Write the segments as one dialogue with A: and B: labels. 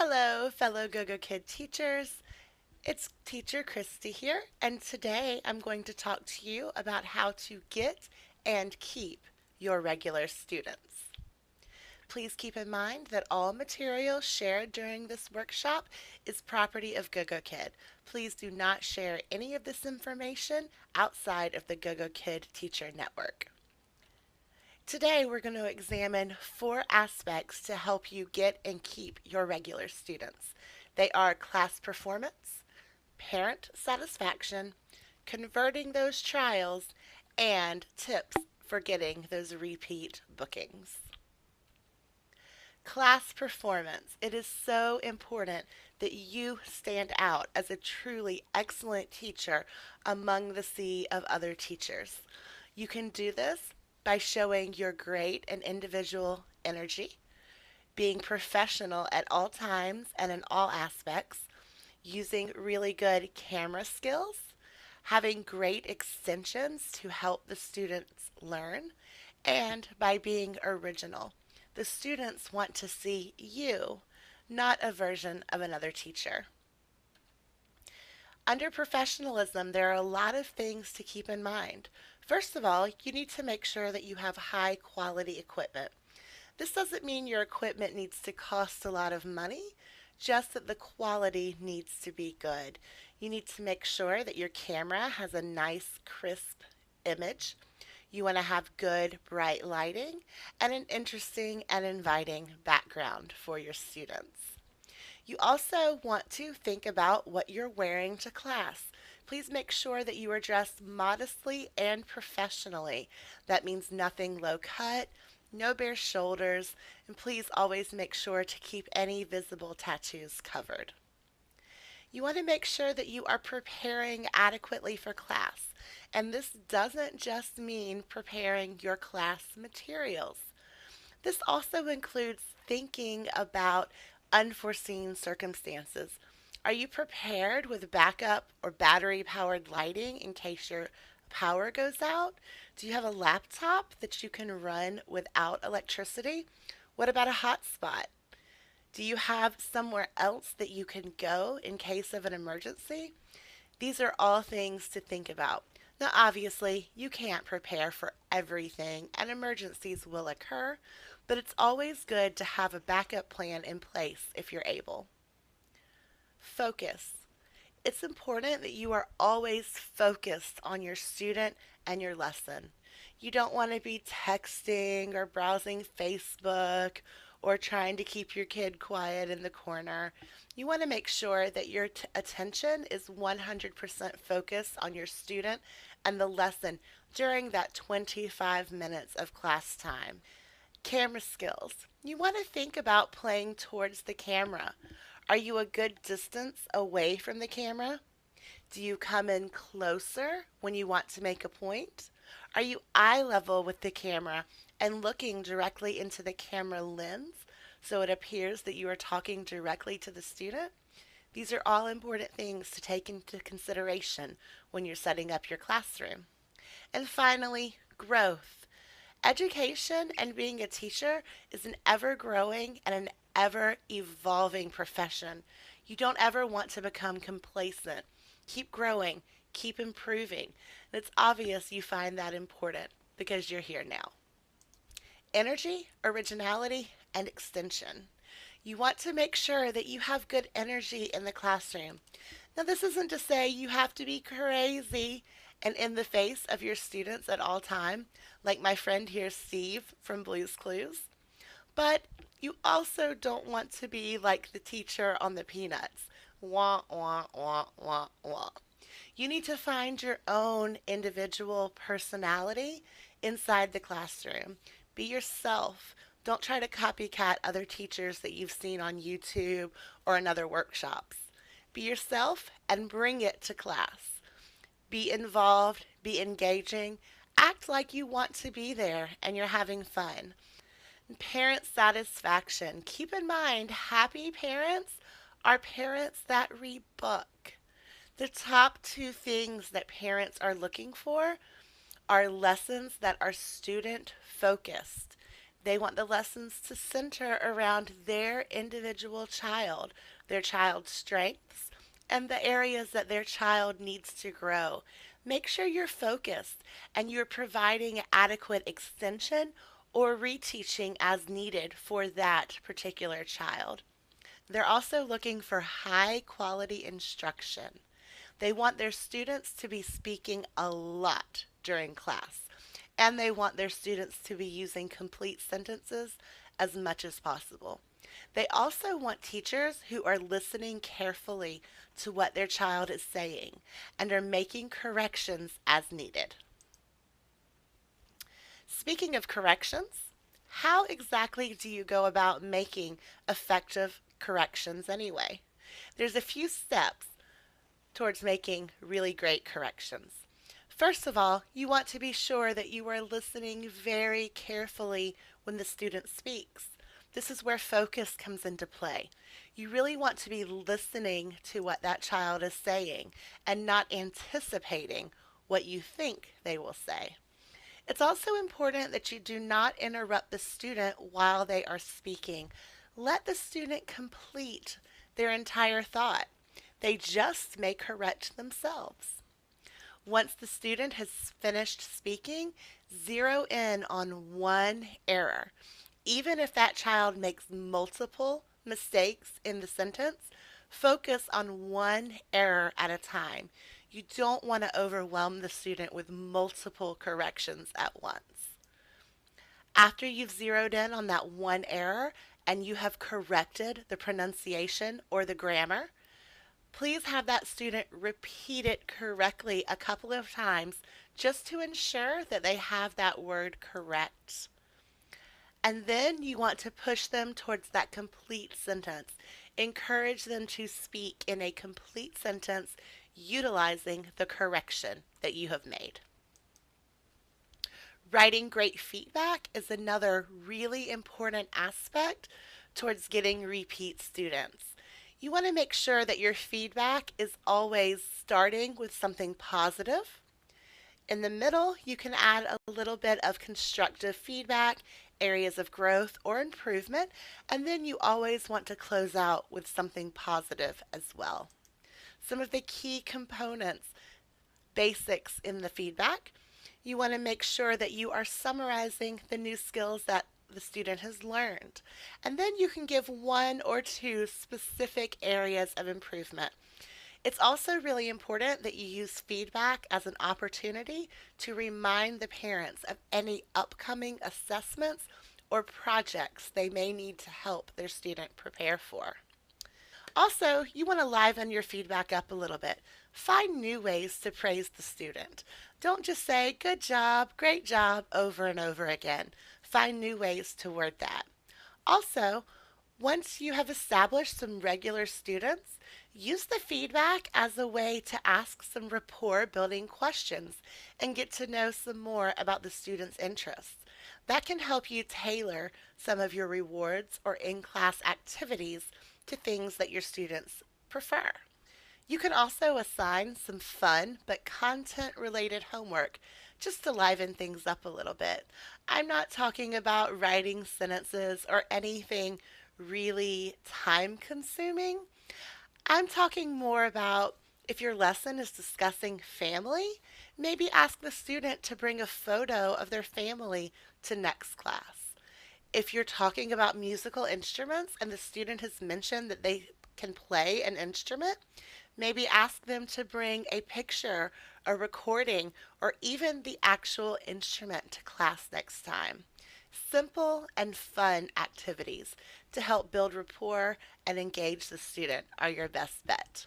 A: Hello, fellow GoGo Kid teachers. It's teacher Kristie here, and today I'm going to talk to you about how to get and keep your regular students. Please keep in mind that all material shared during this workshop is property of GoGo Kid. Please do not share any of this information outside of the GoGo Kid Teacher Network. Today we're going to examine 4 aspects to help you get and keep your regular students. They are class performance, parent satisfaction, converting those trials, and tips for getting those repeat bookings. Class performance. It is so important that you stand out as a truly excellent teacher among the sea of other teachers. You can do this by showing your great and individual energy, being professional at all times and in all aspects, using really good camera skills, having great extensions to help the students learn, and by being original. The students want to see you, not a version of another teacher. Under professionalism, there are a lot of things to keep in mind. First of all, you need to make sure that you have high quality equipment. This doesn't mean your equipment needs to cost a lot of money, just that the quality needs to be good. You need to make sure that your camera has a nice, crisp image. You want to have good, bright lighting and an interesting and inviting background for your students. You also want to think about what you're wearing to class. Please make sure that you are dressed modestly and professionally. That means nothing low cut, no bare shoulders, and please always make sure to keep any visible tattoos covered. You want to make sure that you are preparing adequately for class, and this doesn't just mean preparing your class materials. This also includes thinking about unforeseen circumstances. Are you prepared with backup or battery powered lighting in case your power goes out? Do you have a laptop that you can run without electricity? What about a hotspot? Do you have somewhere else that you can go in case of an emergency? These are all things to think about. Now, obviously, you can't prepare for everything and emergencies will occur, but it's always good to have a backup plan in place if you're able. Focus. It's important that you are always focused on your student and your lesson. You don't want to be texting or browsing Facebook or trying to keep your kid quiet in the corner. You want to make sure that your attention is 100% focused on your student and the lesson during that 25 minutes of class time. Camera skills. You want to think about playing towards the camera. Are you a good distance away from the camera? Do you come in closer when you want to make a point? Are you eye level with the camera and looking directly into the camera lens so it appears that you are talking directly to the student? These are all important things to take into consideration when you're setting up your classroom. And finally, growth. Education and being a teacher is an ever growing and an ever evolving profession. You don't ever want to become complacent. Keep growing, keep improving. And it's obvious you find that important because you're here now. Energy, originality, and extension. You want to make sure that you have good energy in the classroom. Now, this isn't to say you have to be crazy and in the face of your students at all time, like my friend here, Steve from Blue's Clues. But you also don't want to be like the teacher on the Peanuts. Wah, wah, wah, wah, wah. You need to find your own individual personality inside the classroom. Be yourself. Don't try to copycat other teachers that you've seen on YouTube or in other workshops. Be yourself and bring it to class. Be involved, be engaging, act like you want to be there and you're having fun. Parent satisfaction. Keep in mind, happy parents are parents that rebook. The top 2 things that parents are looking for are lessons that are student focused. They want the lessons to center around their individual child, their child's strengths, and the areas that their child needs to grow. Make sure you're focused and you're providing adequate extension or reteaching as needed for that particular child. They're also looking for high quality instruction. They want their students to be speaking a lot during class, and they want their students to be using complete sentences as much as possible. They also want teachers who are listening carefully to what their child is saying and are making corrections as needed. Speaking of corrections, how exactly do you go about making effective corrections anyway? There's a few steps towards making really great corrections. First of all, you want to be sure that you are listening very carefully when the student speaks. This is where focus comes into play. You really want to be listening to what that child is saying and not anticipating what you think they will say. It's also important that you do not interrupt the student while they are speaking. Let the student complete their entire thought. They just may correct themselves. Once the student has finished speaking, zero in on one error. Even if that child makes multiple mistakes in the sentence, focus on one error at a time. You don't want to overwhelm the student with multiple corrections at once. After you've zeroed in on that one error and you have corrected the pronunciation or the grammar, please have that student repeat it correctly a couple of times just to ensure that they have that word correct. And then you want to push them towards that complete sentence. Encourage them to speak in a complete sentence utilizing the correction that you have made. Writing great feedback is another really important aspect towards getting repeat students. You want to make sure that your feedback is always starting with something positive. In the middle, you can add a little bit of constructive feedback, areas of growth or improvement, and then you always want to close out with something positive as well. Some of the key components, basics in the feedback, you want to make sure that you are summarizing the new skills that the student has learned. And then you can give one or two specific areas of improvement. It's also really important that you use feedback as an opportunity to remind the parents of any upcoming assessments or projects they may need to help their student prepare for. Also, you want to liven your feedback up a little bit. Find new ways to praise the student. Don't just say, good job, great job, over and over again. Find new ways to word that. Also, once you have established some regular students, use the feedback as a way to ask some rapport building questions and get to know some more about the student's interests. That can help you tailor some of your rewards or in class activities to things that your students prefer. You can also assign some fun but content related homework just to liven things up a little bit. I'm not talking about writing sentences or anything really time consuming. I'm talking more about if your lesson is discussing family, maybe ask the student to bring a photo of their family to next class. If you're talking about musical instruments and the student has mentioned that they can play an instrument, maybe ask them to bring a picture, a recording, or even the actual instrument to class next time. Simple and fun activities to help build rapport and engage the student are your best bet.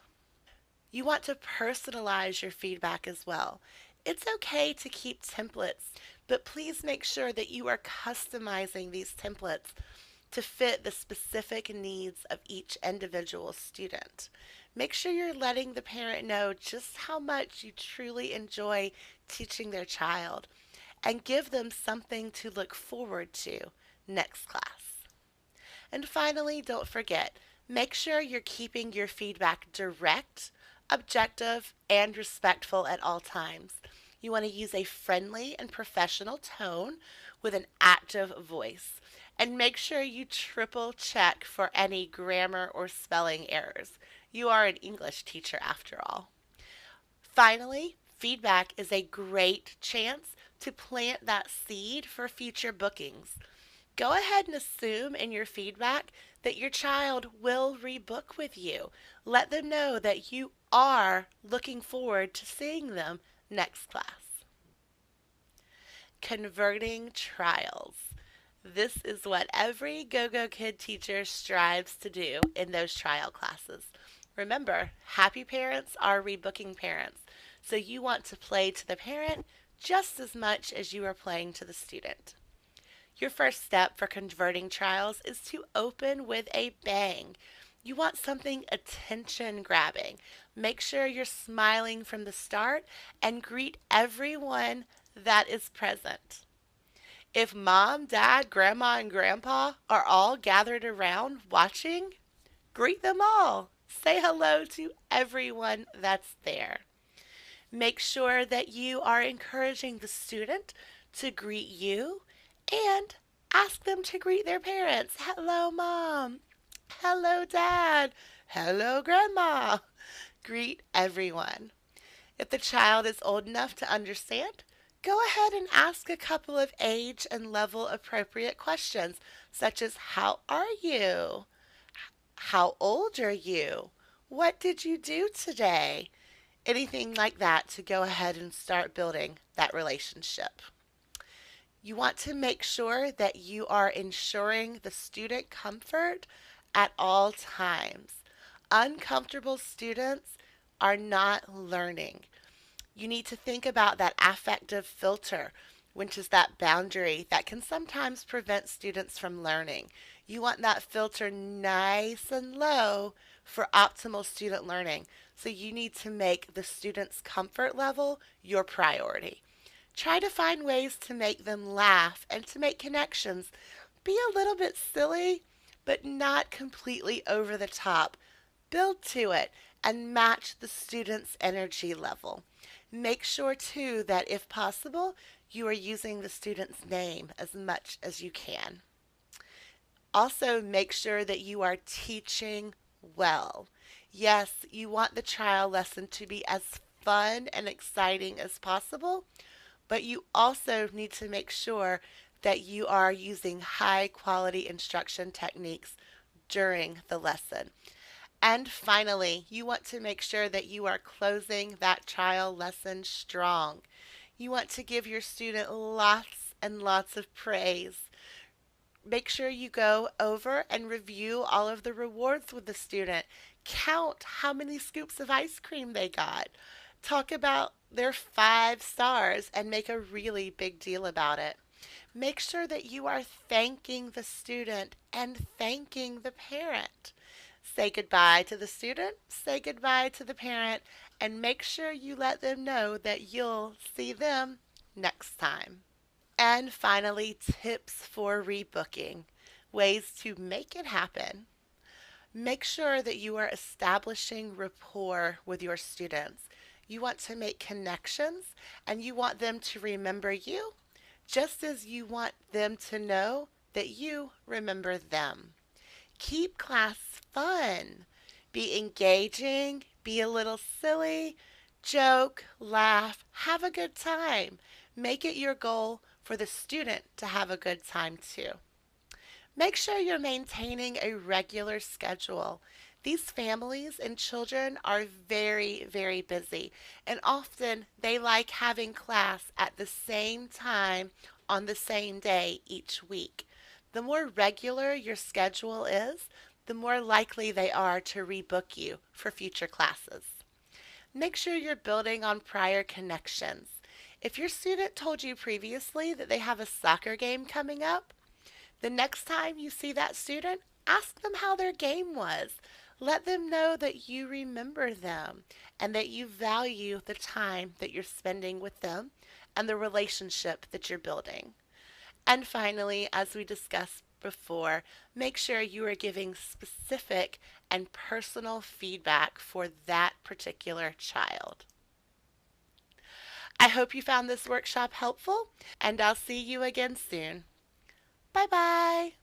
A: You want to personalize your feedback as well. It's okay to keep templates, but please make sure that you are customizing these templates to fit the specific needs of each individual student. Make sure you're letting the parent know just how much you truly enjoy teaching their child and give them something to look forward to next class. And finally, don't forget, make sure you're keeping your feedback direct, objective, and respectful at all times. You want to use a friendly and professional tone with an active voice. And make sure you triple check for any grammar or spelling errors. You are an English teacher after all. Finally, feedback is a great chance to plant that seed for future bookings. Go ahead and assume in your feedback that your child will rebook with you. Let them know that you are looking forward to seeing them next class. Converting trials. This is what every Go-Go Kid teacher strives to do in those trial classes. Remember, happy parents are rebooking parents, so you want to play to the parent just as much as you are playing to the student. Your first step for converting trials is to open with a bang. You want something attention grabbing. Make sure you're smiling from the start and greet everyone that is present. If mom, dad, grandma, and grandpa are all gathered around watching, greet them all. Say hello to everyone that's there. Make sure that you are encouraging the student to greet you and ask them to greet their parents. Hello, mom. Hello, dad. Hello, grandma. Greet everyone. If the child is old enough to understand, go ahead and ask a couple of age and level appropriate questions, such as how are you? How old are you? What did you do today? Anything like that to go ahead and start building that relationship. You want to make sure that you are ensuring the student comfort at all times. Uncomfortable students are not learning. You need to think about that affective filter, which is that boundary that can sometimes prevent students from learning. You want that filter nice and low for optimal student learning. So you need to make the student's comfort level your priority. Try to find ways to make them laugh and to make connections. Be a little bit silly, but not completely over the top. Build to it and match the student's energy level. Make sure too that if possible, you are using the student's name as much as you can. Also, make sure that you are teaching well. Yes, you want the trial lesson to be as fun and exciting as possible, but you also need to make sure that you are using high quality instruction techniques during the lesson. And finally, you want to make sure that you are closing that trial lesson strong. You want to give your student lots and lots of praise. Make sure you go over and review all of the rewards with the student. Count how many scoops of ice cream they got. Talk about their 5 stars and make a really big deal about it. Make sure that you are thanking the student and thanking the parent. Say goodbye to the student, say goodbye to the parent, and make sure you let them know that you'll see them next time. And finally, tips for rebooking, ways to make it happen. Make sure that you are establishing rapport with your students. You want to make connections and you want them to remember you just as you want them to know that you remember them. Keep class fun. Be engaging, be a little silly, joke, laugh, have a good time. Make it your goal for the student to have a good time too. Make sure you're maintaining a regular schedule. These families and children are very, very busy, and often they like having class at the same time on the same day each week. The more regular your schedule is, the more likely they are to rebook you for future classes. Make sure you're building on prior connections. If your student told you previously that they have a soccer game coming up, the next time you see that student, ask them how their game was. Let them know that you remember them and that you value the time that you're spending with them and the relationship that you're building. And finally, as we discussed before, make sure you are giving specific and personal feedback for that particular child. I hope you found this workshop helpful, and I'll see you again soon. Bye bye.